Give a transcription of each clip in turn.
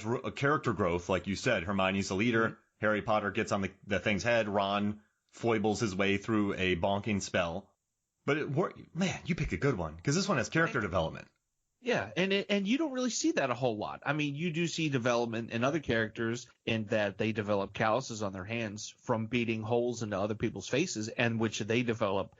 a character growth, like you said. Hermione's the leader. Harry Potter gets on the thing's head. Ron foibles his way through a bonking spell. But man, you picked a good one, because this one has character development. Yeah, and you don't really see that a whole lot. I mean, you do see development in other characters in that they develop calluses on their hands from beating holes into other people's faces, and which they develop,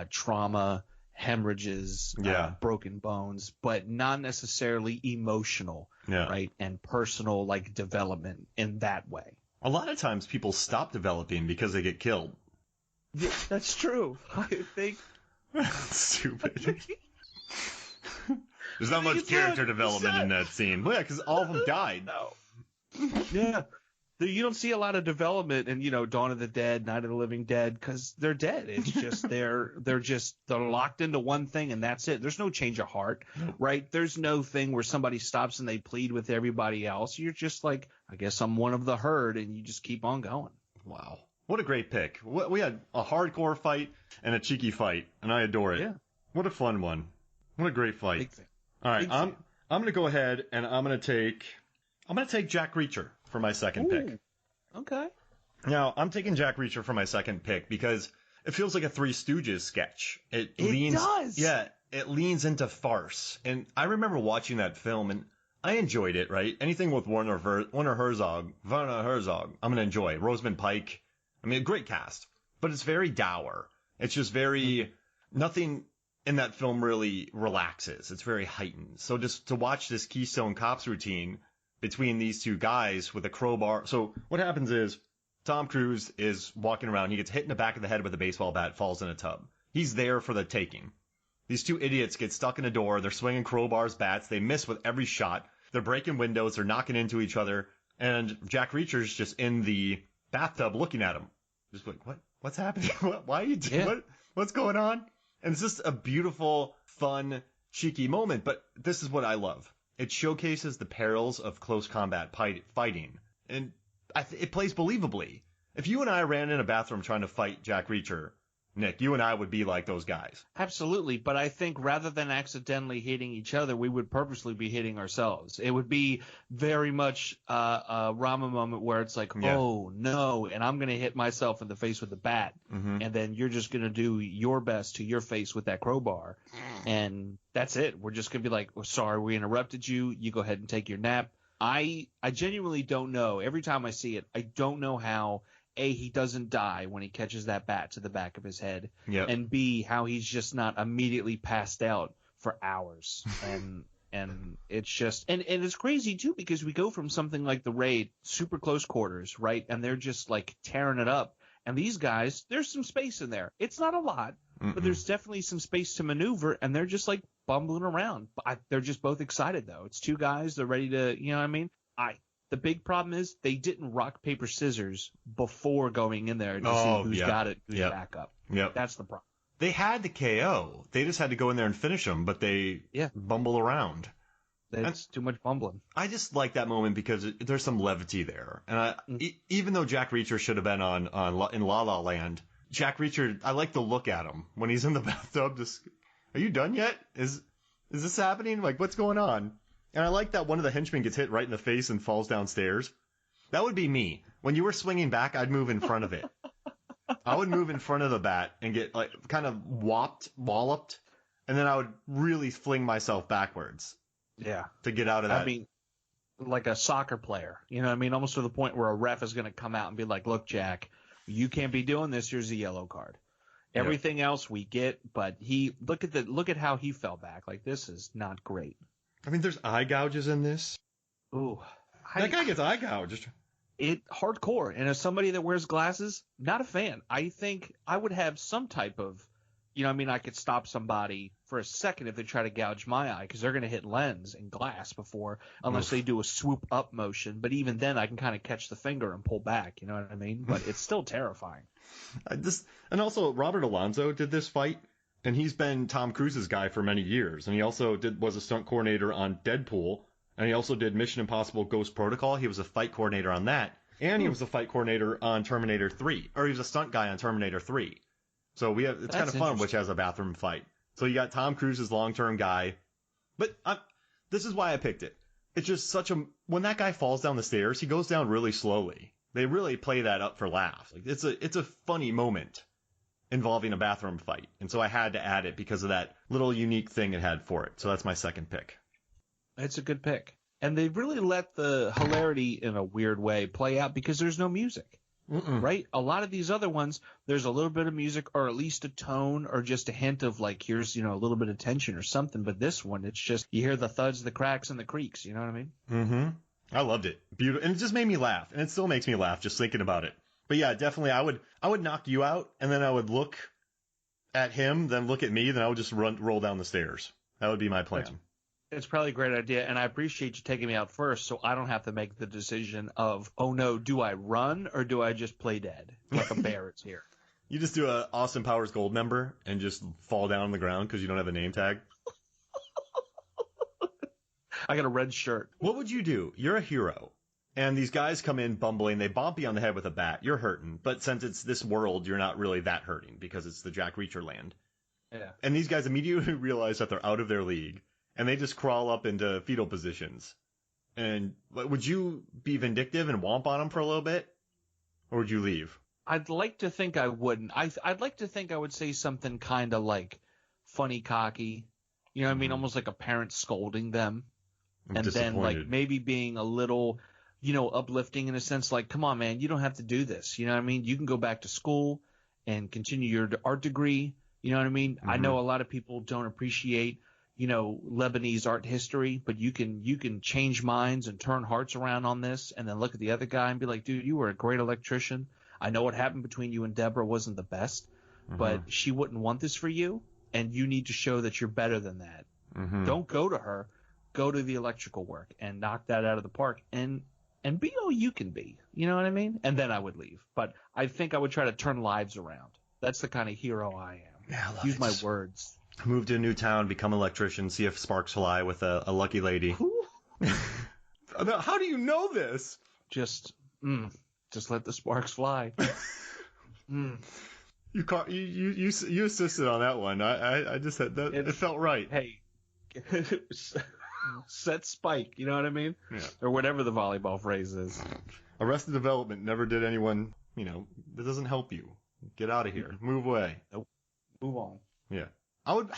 trauma, hemorrhages, broken bones, but not necessarily emotional, right, and personal, like, development in that way. A lot of times people stop developing because they get killed. Yeah, that's true. I think. Stupid. There's not much character development in that scene. Well, yeah, because all of them died. No. Yeah. You don't see a lot of development in, Dawn of the Dead, Night of the Living Dead, because they're dead. It's just they're locked into one thing, and that's it. There's no change of heart, right? There's no thing where somebody stops and they plead with everybody else. You're just like, I guess I'm one of the herd, and you just keep on going. Wow. What a great pick. We had a hardcore fight and a cheeky fight, and I adore it. Yeah. What a fun one. What a great fight. All right, I'm going to go ahead and I'm going to take Jack Reacher for my second pick. Okay. Now, I'm taking Jack Reacher for my second pick because it feels like a Three Stooges sketch. It does. Yeah, it leans into farce. And I remember watching that film and I enjoyed it, right? Anything with Werner Herzog, I'm going to enjoy. Rosamund Pike. I mean, a great cast, but it's very dour. It's just very, nothing in that film really relaxes. It's very heightened. So just to watch this Keystone Cops routine between these two guys with a crowbar. So what happens is Tom Cruise is walking around. He gets hit in the back of the head with a baseball bat, falls in a tub. He's there for the taking. These two idiots get stuck in a door. They're swinging crowbars, bats. They miss with every shot. They're breaking windows. They're knocking into each other. And Jack Reacher's just in the bathtub looking at him. Just like, what's happening? Why are you doing what's going on? And it's just a beautiful, fun, cheeky moment. But this is what I love. It showcases the perils of close combat fighting. And it plays believably. If you and I ran in a bathroom trying to fight Jack Reacher, Nick, you and I would be like those guys. Absolutely. But I think rather than accidentally hitting each other, we would purposely be hitting ourselves. It would be very much a Rama moment where it's like, oh, no, and I'm going to hit myself in the face with a bat. Mm-hmm. And then you're just going to do your best to your face with that crowbar. And that's it. We're just going to be like, sorry, we interrupted you. You go ahead and take your nap. I genuinely don't know. Every time I see it, I don't know how he doesn't die when he catches that bat to the back of his head, and B, how he's just not immediately passed out for hours. And it's just, and it's crazy too, because we go from something like The Raid, super close quarters, right? And they're just like tearing it up. And these guys, there's some space in there. It's not a lot, but there's definitely some space to maneuver, and they're just like bumbling around. They're just both excited though. It's two guys. They're ready to, you know what I mean? The big problem is they didn't rock, paper, scissors before going in there to see who's got it, who's back up. Yep. That's the problem. They had the KO. They just had to go in there and finish them, but they bumble around. That's too much bumbling. I just like that moment because there's some levity there. And even though Jack Reacher should have been in La La Land, Jack Reacher, I like to look at him when he's in the bathtub. Just, are you done yet? Is this happening? Like, what's going on? And I like that one of the henchmen gets hit right in the face and falls downstairs. That would be me. When you were swinging back, I'd move in front of it. I would move in front of the bat and get like kind of walloped, and then I would really fling myself backwards. Yeah. To get out of that. I mean, like a soccer player. You know what I mean? Almost to the point where a ref is going to come out and be like, look, Jack, you can't be doing this. Here's a yellow card. Everything else we get, but look at how he fell back. Like, this is not great. I mean, there's eye gouges in this. Ooh. That guy gets eye gouged. It hardcore. And as somebody that wears glasses, not a fan. I think I would have some type of, you know what I mean, I could stop somebody for a second if they try to gouge my eye, because they're going to hit lens and glass unless they do a swoop up motion. But even then I can kind of catch the finger and pull back, you know what I mean? But it's still terrifying. And also, Robert Alonzo did this fight. And he's been Tom Cruise's guy for many years. And he also was a stunt coordinator on Deadpool. And he also did Mission Impossible Ghost Protocol. He was a fight coordinator on that. And he was a fight coordinator on Terminator 3. Or he was a stunt guy on Terminator 3. So it's kind of fun, which has a bathroom fight. So you got Tom Cruise's long-term guy. But this is why I picked it. it's just when that guy falls down the stairs, he goes down really slowly. They really play that up for laughs. Like it's a funny moment involving a bathroom fight. And so I had to add it because of that little unique thing it had for it. So that's my second pick. It's a good pick. And they really let the hilarity in a weird way play out because there's no music. Right? A lot of these other ones, there's a little bit of music or at least a tone or just a hint of like, here's, a little bit of tension or something. But this one, it's just you hear the thuds, the cracks, and the creaks. You know what I mean? Mm-hmm. I loved it. Beautiful. And it just made me laugh. And it still makes me laugh just thinking about it. But yeah, definitely I would knock you out and then I would look at him, then look at me, then I would just roll down the stairs. That would be my plan. It's probably a great idea, and I appreciate you taking me out first so I don't have to make the decision of, oh no, do I run or do I just play dead like a bear is here? You just do a Austin Powers Gold member and just fall down on the ground because you don't have a name tag? I got a red shirt. What would you do? You're a hero, and these guys come in bumbling, they bump you on the head with a bat, you're hurting, but since it's this world, you're not really that hurting because it's the Jack Reacher land. Yeah. And these guys immediately realize that they're out of their league. And they just crawl up into fetal positions. And would you be vindictive and womp on them for a little bit? Or would you leave? I'd like to think I wouldn't. I'd like to think I would say something kind of like funny cocky. You know what I mean? Almost like a parent scolding them. And then like maybe being a little, uplifting in a sense like, come on, man, you don't have to do this. You know what I mean? You can go back to school and continue your art degree. You know what I mean? Mm-hmm. I know a lot of people don't appreciate Lebanese art history, but you can change minds and turn hearts around on this and then look at the other guy and be like, dude, you were a great electrician. I know what happened between you and Deborah wasn't the best, but she wouldn't want this for you, and you need to show that you're better than that. Don't go to her. Go to the electrical work and knock that out of the park and be all you can be. You know what I mean? And then I would leave. But I think I would try to turn lives around. That's the kind of hero I am. Yeah, I love Use it. my words. Move to a new town, become an electrician, see if sparks fly with a lucky lady. How do you know this? Just let the sparks fly. You assisted on that one. I just had that. It felt right. Hey, set spike. You know what I mean? Yeah. Or whatever the volleyball phrase is. Arrested Development never did anyone. That doesn't help you. Get out of here. Move away. Nope. Move on. Yeah. I would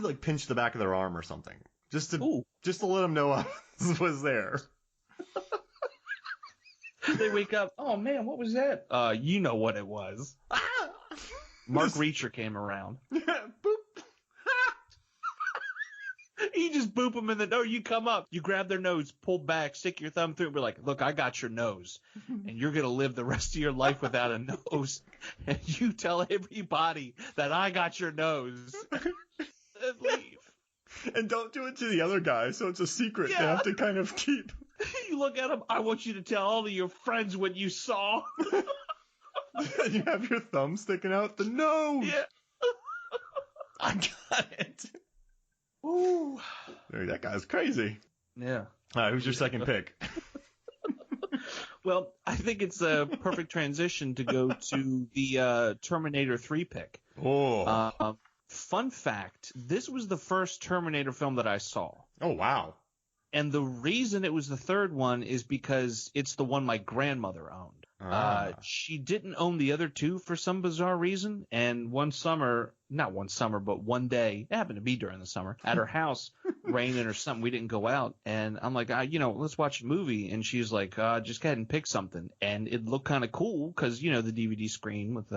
like pinch the back of their arm or something, just to let them know I was there. They wake up. Oh man, what was that? You know what it was. Mark Reacher came around. Yeah, boop. You just boop them in the nose. You come up, you grab their nose, pull back, stick your thumb through, and be like, look, I got your nose. And you're going to live the rest of your life without a nose. And you tell everybody that I got your nose. And leave. And don't do it to the other guy, so it's a secret. Yeah. They have to kind of keep. You look at him, I want you to tell all of your friends what you saw. You have your thumb sticking out the nose. Yeah. I got it. Ooh. That guy's crazy. Yeah. All right, who's your second pick? Well, I think it's a perfect transition to go to the Terminator 3 pick. Oh. Fun fact, this was the first Terminator film that I saw. Oh, wow. And the reason it was the third one is because it's the one my grandmother owned. She didn't own the other two for some bizarre reason. And one day, it happened to be during the summer, at her house, raining or something, we didn't go out. And I'm like, let's watch a movie. And she's like, just go ahead and pick something. And it looked kind of cool because, the DVD screen with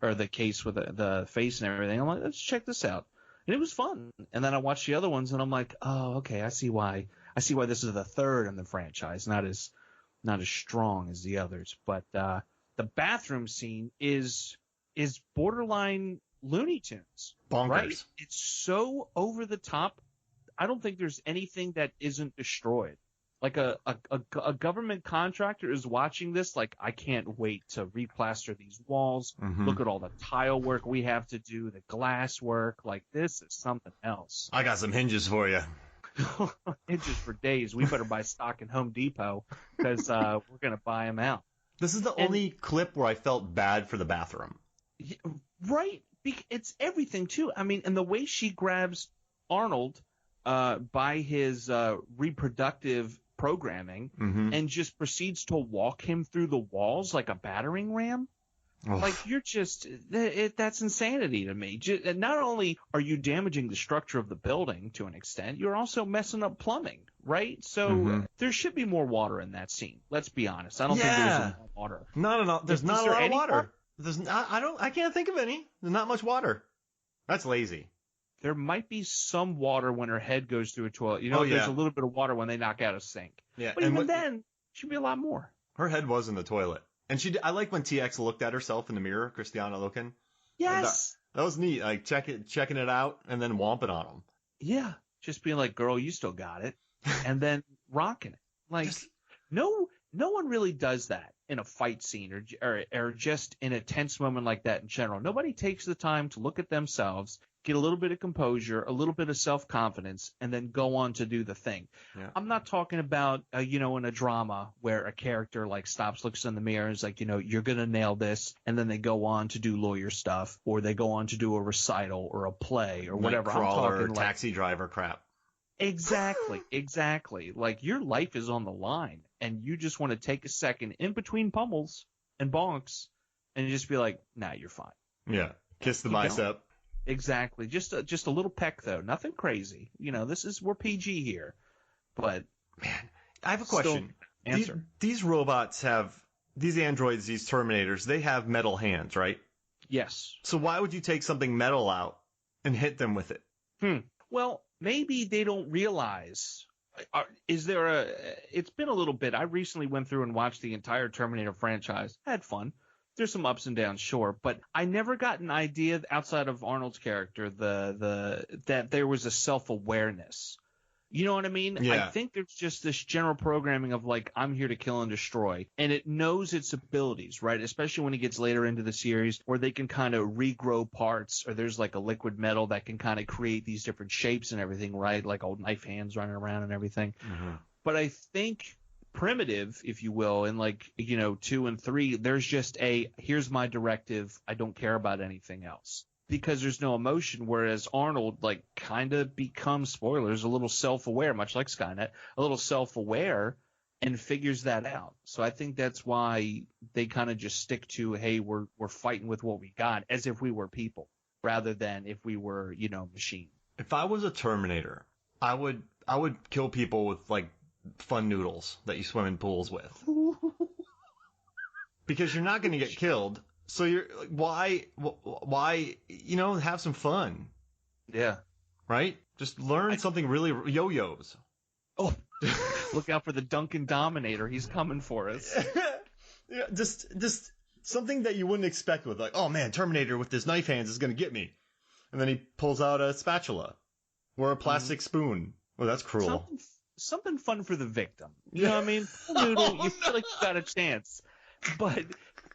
or the case with the face and everything. I'm like, let's check this out. And it was fun. And then I watched the other ones and I'm like, oh, okay, I see why this is the third in the franchise, not as strong as the others. But the bathroom scene is borderline Looney Tunes. Bonkers. Right? It's so over the top. I don't think there's anything that isn't destroyed. Like a government contractor is watching this like, I can't wait to replaster these walls. Mm-hmm. Look at all the tile work we have to do, the glass work. Like, this is something else. I got some hinges for you. Hinges for days. We better buy stock in Home Depot because we're going to buy them out. This is the only clip where I felt bad for the bathroom. Right. It's everything, too. I mean, and the way she grabs Arnold by his reproductive programming and just proceeds to walk him through the walls like a battering ram. Oof. Like, you're just that's insanity to me. Not only are you damaging the structure of the building to an extent, you're also messing up plumbing, right? So there should be more water in that scene. Let's be honest. I don't think there's enough water. No. There's not a lot of water. I can't think of any. There's not much water. That's lazy. There might be some water when her head goes through a toilet. There's a little bit of water when they knock out a sink. Yeah, but even then, should be a lot more. Her head was in the toilet. And I like when TX looked at herself in the mirror, Christiana looking. Yes. That was neat. Like checking it out and then womping on him. Yeah. Just being like, girl, you still got it. And then rocking it. Like, no one really does that in a fight scene or just in a tense moment like that in general. Nobody takes the time to look at themselves, get a little bit of composure, a little bit of self-confidence, and then go on to do the thing. Yeah. I'm not talking about, in a drama where a character like stops, looks in the mirror, and is like, you're going to nail this. And then they go on to do lawyer stuff, or they go on to do a recital or a play or whatever. I'm talking like taxi driver crap. Exactly. Like, your life is on the line, and you just want to take a second in between pummels and bonks and just be like, nah, you're fine. Yeah. Kiss the bicep. Going. Exactly. Just a little peck, though. Nothing crazy. We're PG here. But, man, I have a question. Answer. These robots these androids, these Terminators, they have metal hands, right? Yes. So why would you take something metal out and hit them with it? Well, maybe they don't realize. It's been a little bit. I recently went through and watched the entire Terminator franchise. I had fun. There's some ups and downs, sure, but I never got an idea outside of Arnold's character that there was a self-awareness. You know what I mean? Yeah. I think there's just this general programming of like, I'm here to kill and destroy, and it knows its abilities, right? Especially when it gets later into the series where they can kind of regrow parts, or there's like a liquid metal that can kind of create these different shapes and everything, right? Like old knife hands running around and everything. Mm-hmm. But I think Primitive, if you will, in 2 and 3, there's just here's my directive, I don't care about anything else, because there's no emotion, whereas Arnold kind of becomes, spoilers, a little self-aware, much like Skynet, a little self-aware, and figures that out. So I think that's why they kind of just stick to, hey, we're fighting with what we got, as if we were people, rather than if we were, machine. If I was a Terminator, I would kill people with fun noodles that you swim in pools with. Because you're not going to get killed. So you're why have some fun. Yeah. Right? Just learn something really yo-yos. Oh, look out for the Duncan Dominator. He's coming for us. Yeah, just something that you wouldn't expect with oh man, Terminator with his knife hands is going to get me. And then he pulls out a spatula or a plastic spoon. Oh, that's cruel. Something fun for the victim. You know what I mean? Noodle, you feel like you got a chance. But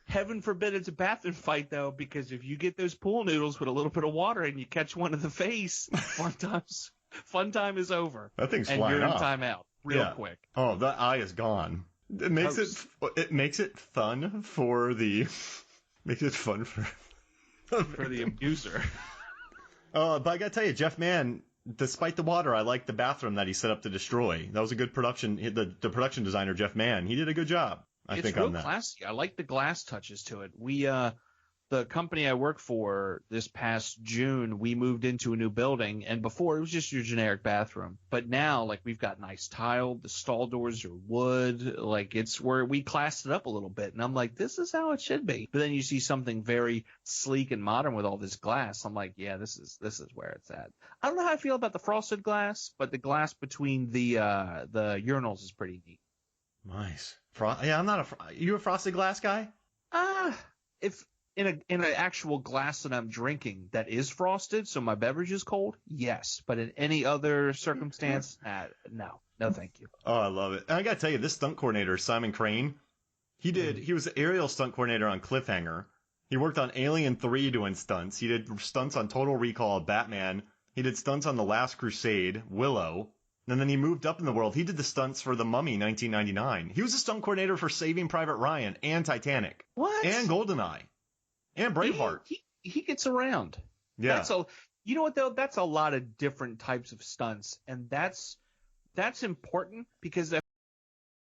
heaven forbid it's a bathroom fight, though, because if you get those pool noodles with a little bit of water and you catch one in the face, fun time is over. That thing's and flying you're in off. Timeout real quick. Oh, that eye is gone. It makes it fun for the for the abuser. But I gotta tell you, Jeff Mann, despite the water, I like the bathroom that he set up to destroy. That was a good production. The production designer, Jeff Mann, he did a good job. I think on that. It's real classy. I like the glass touches to it. The company I work for this past June, we moved into a new building, and before it was just your generic bathroom. But now, we've got nice tile, the stall doors are wood, it's where we classed it up a little bit. And I'm like, this is how it should be. But then you see something very sleek and modern with all this glass. I'm like, yeah, this is where it's at. I don't know how I feel about the frosted glass, but the glass between the urinals is pretty neat. Nice. I'm not you a frosted glass guy? If in an actual glass that I'm drinking that is frosted, so my beverage is cold, yes. But in any other circumstance, no, thank you. Oh, I love it. And I gotta tell you, this stunt coordinator, Simon Crane, he was the aerial stunt coordinator on Cliffhanger. He worked on Alien 3 doing stunts. He did stunts on Total Recall, Batman. He did stunts on The Last Crusade, Willow. And then he moved up in the world. He did the stunts for The Mummy 1999. He was a stunt coordinator for Saving Private Ryan and Titanic. What? And GoldenEye. And Braveheart. He gets around. Yeah. You know what though? That's a lot of different types of stunts, and that's important because